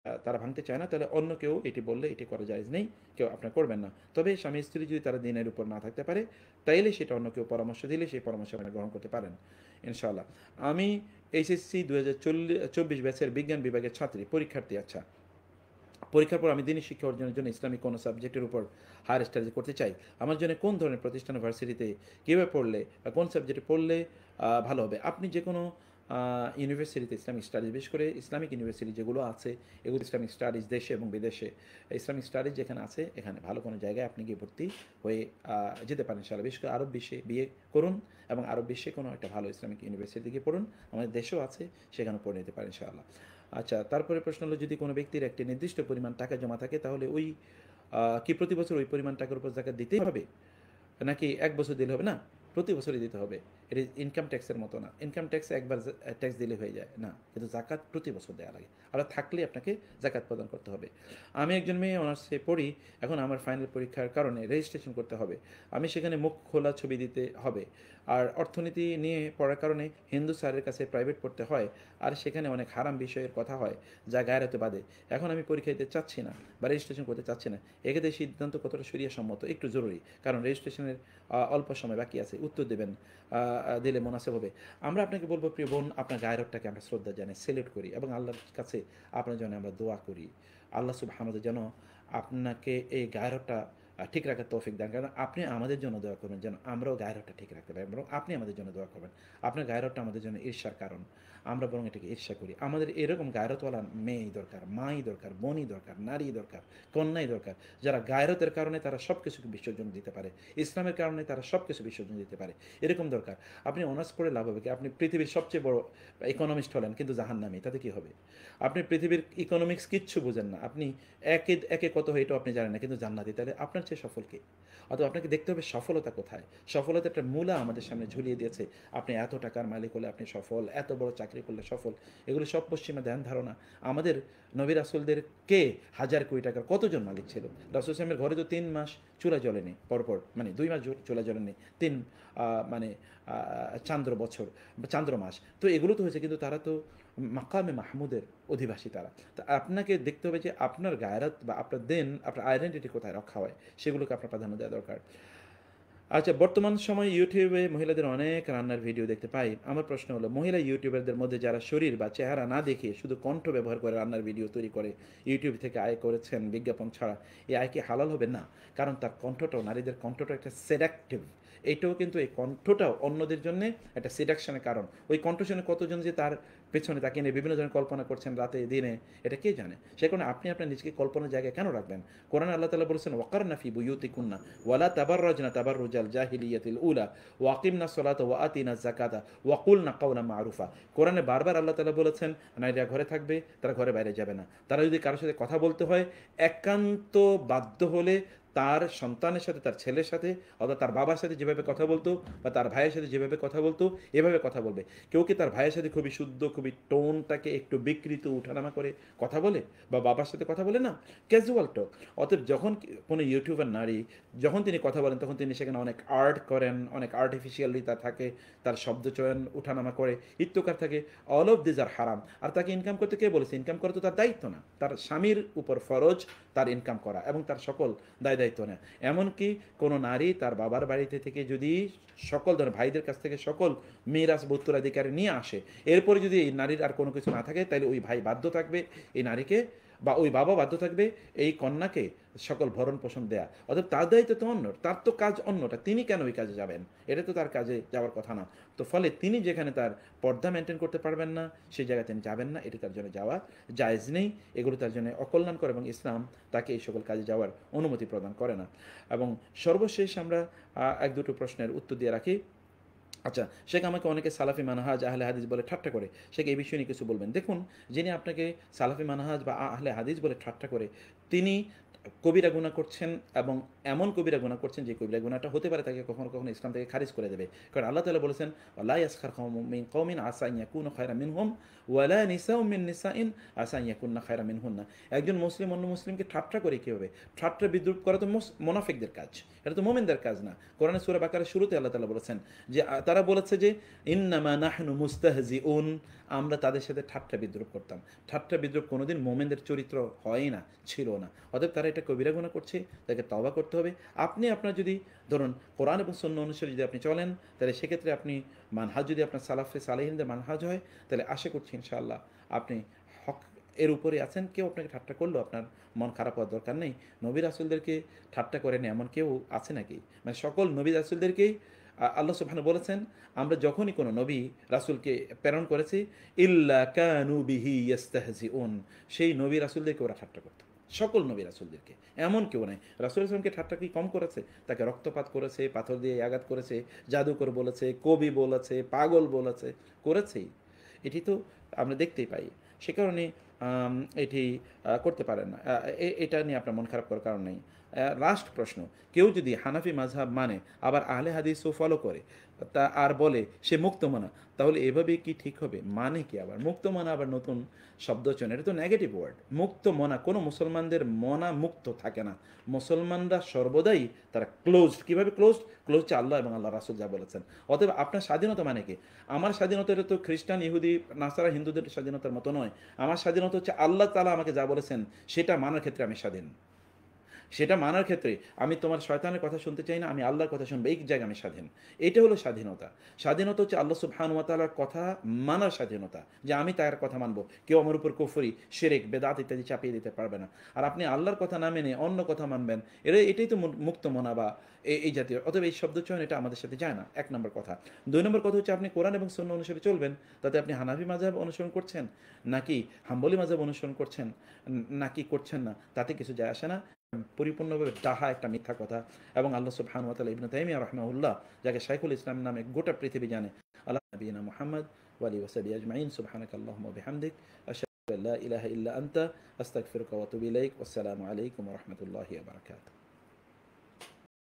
তারা ভাঙতে চায় না, তাহলে অন্য কেউ এটি বললে এটি করা জায়েজ নেই, কেউ আপনার করবেন না। তবে স্বামী স্ত্রী যদি তারা দিনের উপর না থাকতে পারে, তাইলে সেটা অন্য কেউ পরামর্শ দিলে সেই পরামর্শ আপনারা গ্রহণ করতে পারেন ইনশাআল্লাহ। আমি এইচএসসি 2024 ব্যাচের বিজ্ঞান বিভাগের ছাত্রী পরীক্ষার্থী। আচ্ছা, পরীক্ষার পর আমি দিনী শিক্ষা অর্জনের জন্য ইসলামিক কোনো সাবজেক্টের উপর হায়ার স্টাডিজ করতে চাই। আমার জন্য কোন ধরনের প্রতিষ্ঠান, ভার্সিটিতে কীভাবে পড়লে বা কোন সাবজেক্টে পড়লে ভালো হবে? আপনি যে কোনো ইউনিভার্সিটিতে ইসলামিক স্টাডিজ, বিশেষ করে ইসলামিক ইউনিভার্সিটি যেগুলো আছে, এগুলো ইসলামিক স্টাডিজ দেশে এবং বিদেশে, ইসলামিক স্টাডিজ যেখানে আছে এখানে ভালো কোনো জায়গায় আপনি গিয়ে ভর্তি হয়ে যেতে পারেন ইনশাআল্লাহ। বিশেষ করে আরব বিশ্বে বিয়ে করুন এবং আরব বিশ্বে কোনো একটা ভালো ইসলামিক ইউনিভার্সিটি গিয়ে পড়ুন। আমাদের দেশেও আছে, সেখানে পড়ে নিতে পারেন ইনশাআল্লাহ। আচ্ছা, তারপরে প্রশ্ন হলো, যদি কোনো ব্যক্তির একটি নির্দিষ্ট পরিমাণ টাকা জমা থাকে, তাহলে ওই কি প্রতি বছর ওই পরিমাণ টাকার উপর জাকাত দিতেই হবে, নাকি এক বছর দিলে হবে? না, প্রতি বছরই দিতে হবে। এটা ইনকাম ট্যাক্সের মতো না। ইনকাম ট্যাক্স একবার ট্যাক্স দিলে হয়ে যায় না, কিন্তু জাকাত প্রতি বছর দেওয়া লাগে। আবার থাকলে আপনাকে জাকাত প্রদান করতে হবে। আমি একজন মেয়ে, অনার্সে পড়ি। এখন আমার ফাইনাল পরীক্ষার কারণে রেজিস্ট্রেশন করতে হবে। আমি সেখানে মুখ খোলা ছবি দিতে হবে। আর অর্থনীতি নিয়ে পড়ার কারণে হিন্দু স্যারের কাছে প্রাইভেট পড়তে হয়। আর সেখানে অনেক হারাম বিষয়ের কথা হয়, যা গায়রাতে বাদে। এখন আমি পরীক্ষা দিতে চাচ্ছি না বা রেজিস্ট্রেশন করতে চাচ্ছি না। এক্ষেত্রে সিদ্ধান্ত কতটা শরিয়া সম্মত একটু জরুরি, কারণ রেজিস্ট্রেশনের অল্প সময় বাকি আছে। উত্তর দেবেন, দিলে মুনাসেব হবে। আমরা আপনাকে বলবো, প্রিয় বোন, আপনার গায়রটাকে আমরা শ্রদ্ধা জানাই, সেলিউট করি এবং আল্লাহর কাছে আপনার জন্য আমরা দোয়া করি। আল্লাহ সুবহানাহু যেন আপনাকে এই গায়রটা ঠিক রাখার তৌফিক দেন। কারণ আপনি আমাদের জন্য দোয়া করবেন যেন আমরাও গায়রটা ঠিক রাখতে পারি, এবং আপনি আমাদের জন্য দোয়া করবেন। আপনার গায়রটা আমাদের জন্য ঈর্ষার কারণ, আমরা বরং এটাকে ঈর্ষা করি। আমাদের এরকম গায়রতওয়ালা মেয়েই দরকার, মাই দরকার, বোনই দরকার, নারী দরকার, কন্যাই দরকার, যারা গায়রতের কারণে তারা সব কিছুকে বিসর্জন দিতে পারে, ইসলামের কারণে তারা সব কিছু বিসর্জন দিতে পারে, এরকম দরকার। আপনি অনার্স পড়ে লাভ হবে কি? আপনি পৃথিবীর সবচেয়ে বড় ইকোনমিস্ট হলেন কিন্তু জাহান্নামী, তাতে কি হবে? আপনি পৃথিবীর ইকোনমিক্স কিচ্ছু বুঝেন না, আপনি একে একে কত হয় এটাও আপনি জানেন না, কিন্তু জান্নাতি, তাহলে আপনার চেয়ে সফল কে? অথবা আপনাকে দেখতে হবে সফলতা কোথায়। সফলতা একটা মূলা আমাদের সামনে ঝুলিয়ে দিয়েছে। আপনি এত টাকার মালিক হলে আপনি সফল, এত বড় চাকরি করলে সফল। এগুলো সব পশ্চিমা ধ্যান ধারণা। আমাদের নবী রাসূলদের কে হাজার কোটি টাকার কতজন মালিক ছিল? রাসূল সাল্লাল্লাহু আলাইহি ওয়াসাল্লামের ঘরে তো 3 মাস চুলা জ্বলেনি পরপর, মানে 2 মাস চুলা জ্বলেনি, 3 মানে চান্দ্র বছর বা চান্দ্র মাস। তো এগুলো তো হয়েছে, কিন্তু তারা তো মাকামে মাহমুদের অধিবাসী তারা। তো আপনাকে দেখতে হবে যে আপনার গায়রাত বা আপনার দেন, আপনার আইডেন্টিটি কোথায় রক্ষা হয়, সেগুলোকে আপনার প্রাধান্য দেওয়া দরকার। আচ্ছা, বর্তমান সময়ে ইউটিউবে মহিলাদের অনেক রান্নার ভিডিও দেখতে পাই। আমার প্রশ্ন হলো, মহিলা ইউটিউবারদের মধ্যে যারা শরীর বা চেহারা না দেখে শুধু কণ্ঠ ব্যবহার করে রান্নার ভিডিও তৈরি করে ইউটিউব থেকে আয় করেছেন বিজ্ঞাপন ছাড়া, এই আয় কি হালাল হবে? না, কারণ তার কণ্ঠটাও, নারীদের কণ্ঠটাও একটা সেডাকটিভ। এটাও কিন্তু, এই কণ্ঠটাও অন্যদের জন্য একটা সিডাকশনের কারণ। ওই কণ্ঠ শুনে কতজন যে তার পেছনে তাকে নিয়ে বিভিন্ন ধরনের কল্পনা করছেন রাতে দিনে, এটা কে জানে? সে কারণে আপনি আপনার নিজেকে কল্পনার জায়গায় কেন রাখবেন? কোরআন আল্লাহ তাআলা বলেছেন, ওয়াকারনা ফি বুয়ুতিকুন্না ওয়ালা তাবাররাজনা তাবাররুজাল জাহিলিয়াতিল উলা ওয়াকিমনা সলাতা ওয়া আতিনা যাকাতা ওয়াকুলনা কাওলাম মারুফা। কোরআনে বারবার আল্লাহ তাআলা বলেছেন, নারীরা ঘরে থাকবে, তারা ঘরে বাইরে যাবে না। তারা যদি কারোর সাথে কথা বলতে হয়, একান্ত বাধ্য হলে তার সন্তানের সাথে, তার ছেলের সাথে, অথবা তার বাবার সাথে যেভাবে কথা বলতো বা তার ভাইয়ের সাথে যেভাবে কথা বলতো, এভাবে কথা বলবে। কেউ কি তার ভাইয়ের সাথে খুবই শুদ্ধ, খুবই টোনটাকে একটু বিকৃত উঠানামা করে কথা বলে? বা বাবার সাথে কথা বলে না, ক্যাজুয়াল টক। অতএব যখন কোনো ইউটিউবার নারী যখন তিনি কথা বলেন, তখন তিনি সেখানে অনেক আর্ট করেন, অনেক আর্টিফিশিয়ালিতা থাকে, তার শব্দচয়ন উঠানামা করে, ইত্যকার থাকে। অল অফ দিজ আর হারাম। আর তাকে ইনকাম করতে কে বলেছে? ইনকাম করা তো তার দায়িত্ব না, তার স্বামীর উপর ফরজ তার ইনকাম করা এবং তার সকল দায় দায়িত্ব নেয়। এমনকি কোনো নারী তার বাবার বাড়িতে থেকে যদি সকল ধরনের ভাইদের কাছ থেকে সকল মিরাস উত্তরাধিকার নিয়ে আসে, এরপরে যদি এই নারীর আর কোনো কিছু না থাকে, তাহলে ওই ভাই বাধ্য থাকবে এই নারীকে, বা ওই বাবা বাধ্য থাকবে এই কন্যাকে সকল ভরণ পোষণ দেয়া। অর্থাৎ তার দায়িত্ব তো অন্য, তার তো কাজ অন্যটা, তিনি কেন ওই কাজে যাবেন? এটা তো তার কাজে যাওয়ার কথা না। তো ফলে তিনি যেখানে তার পর্দা মেনটেন করতে পারবেন না, সেই জায়গায় তিনি যাবেন না, এটি তার জন্য যাওয়া জায়েজ নেই। এগুলো তার জন্য অকল্যাণকর, এবং ইসলাম তাকে এই সকল কাজে যাওয়ার অনুমতি প্রদান করে না। এবং সর্বশেষ আমরা এক দুটো প্রশ্নের উত্তর দিয়ে রাখি। আচ্ছা, শেখ আমাকে অনেকে সালাফি মানহাজ আহলে হাদিস বলে ঠাট্টা করে। শেখ এই বিষয়ে নিয়ে কিছু বলবেন? দেখুন, যিনি আপনাকে সালাফি মানহাজ বা আহলে হাদিস বলে ঠাট্টা করে, তিনি কবিরা গুনাহ করছেন, এবং এমন কবিরা গুনাহ করছেন যে কবিরা গুনাহটা হতে পারে তাকে কখনো কখনো ইসলাম থেকে খারিজ করে দেবে। কারণ আল্লাহ তাআলা বলেছেন, লা ইয়াসখার কওমুম মিন কওমিন আসা আন ইয়াকুনু খায়রাম মিনহুম ওয়ালা নিসাউম মিন নিসাইন আসা আন ইয়াকুননা খায়রাম মিনহুন্না। একজন মুসলিম অন্য মুসলিমকে ঠাট্টা করে কিভাবে? ঠাট্টা বিদ্রূপ করা তো মুনাফিকদের কাজ, এটা তো মুমিনদের কাজ না। কোরআনে সূরা বাকারার শুরুতে আল্লাহ তাআলা বলেছেন যে তারা বলেছে যে ইন্নামা নাহনু মুস্তাহজিউন, আমরা তাদের সাথে ঠাট্টা বিদ্রুপ করতাম। ঠাট্টা বিদ্রুপ কোনোদিন মোমেনদের চরিত্র হয় না, ছিল না। অতএব তারা এটা কবিরা গুনাহ করছে, তাকে তওবা করতে হবে। আপনি আপনার যদি ধরুন কোরআন এবং সুন্নাহ অনুসারে যদি আপনি চলেন, তাহলে সেক্ষেত্রে আপনি মানহাজ যদি আপনার সালাফে সালেহিনদের মানহাজ হয়, তাহলে আশা করছি ইনশাআল্লাহ আপনি হক এর উপরে আছেন। কেউ আপনাকে ঠাট্টা করলেও আপনার মন খারাপ হওয়ার দরকার নেই। নবী রাসূলদেরকে ঠাট্টা করেন এমন কেউ আছে নাকি? মানে সকল নবী রাসূলদেরকেই আল্লাহ সুবহানাহু বলেছেন, আমরা যখনই কোনো নবী রাসূলকে প্রেরণ করেছি, ইল্লা কানু বিহি ইস্তাহজিউন, সেই নবী রাসূলদেরকে ওরা ঠাট্টা করত। সকল নবী রাসূলদেরকে, এমন কেউ নাই। রাসূল ইসলামকে ঠাট্টা কি কম করেছে? তাকে রক্তপাত করেছে, পাথর দিয়ে আঘাত করেছে, জাদুকর বলেছে, কবি বলেছে, পাগল বলেছে, করেছেই। এটি তো আমরা দেখতেই পাই। সে কারণে এটি করতে পারেন না। এটা নিয়ে আপনার মন খারাপ করার কারণ নেই। লাস্ট প্রশ্ন, কেউ যদি হানাফি মাযহাব মানে আবার আহলে হাদিসও ফলো করে তা আর বলে সে মুক্তমনা, তাহলে এভাবে কি ঠিক হবে? মানে কি আবার মুক্তমনা, আবার নতুন শব্দ চয়ন, এটা তো নেগেটিভ ওয়ার্ড। মুক্তমনা, কোনো মুসলমানদের মনা মুক্ত থাকে না। মুসলমানরা সর্বদাই তারা ক্লোজড। কীভাবে ক্লোজড? ক্লোজ হচ্ছে আল্লাহ এবং আল্লাহ রাসূল যা বলেছেন। অতএব আপনার স্বাধীনতা মানে কি? আমার স্বাধীনতা এটা তো খ্রিস্টান, ইহুদি, নাসারা, হিন্দুদের স্বাধীনতার মতো নয়। আমার স্বাধীনতা হচ্ছে আল্লাহ তাআলা আমাকে যা বলেছেন সেটা মানার ক্ষেত্রে আমি স্বাধীন। সেটা মানার ক্ষেত্রে আমি তোমার শয়তানের কথা শুনতে চাই না, আমি আল্লাহর কথা শুনবো, এই জায়গায় আমি স্বাধীন। এটা হলো স্বাধীনতা। স্বাধীনতা হচ্ছে আল্লাহ সুবহানাহু ওয়া তাআলার কথা মানার স্বাধীনতা, যে আমি তার কথা মানবো। কেউ আমার উপর কুফরি, শিরক, বেদাত ইত্যাদি চাপিয়ে দিতে পারবে না। আর আপনি আল্লাহর কথা না মেনে অন্য কথা মানবেন, এটাই তো মুক্ত মনা বা এই জাতীয়। অতএব এই শব্দ চয়ন এটা আমাদের সাথে যায় না, এক নম্বর কথা। দুই নম্বর কথা হচ্ছে আপনি কোরআন এবং সুন্নাহ অনুসারে চলবেন। তাতে আপনি হানাফি মাযহাব অনুসরণ করছেন নাকি হাম্বলি মাযহাব অনুসরণ করছেন নাকি করছেন না, তাতে কিছু যায় আসে না। পরিপূর্ণভাবে ডাহা একটা মিথ্যা কথা। এবং আল্লাহ সুবহানাহু ওয়া তাআলা ইবনে তাইমিয়া রাহিমাহুল্লাহ, যাকে শাইখুল ইসলাম নামে গোটা পৃথিবী জানে, আলা নবিয়িনা মুহাম্মদ ওয়া আলিহি ওয়া সাহবিহি আজমাইন, সুবহানাকাল্লাহুম্মা ওয়া বিহামদিক, আশহাদু আল্লা ইলাহা ইল্লা আনতা, আস্তাগফিরুকা ওয়া আতুবু ইলাইক। ওয়াসসালামু আলাইকুম ওয়া রাহমাতুল্লাহি ওয়া বারাকাতুহু।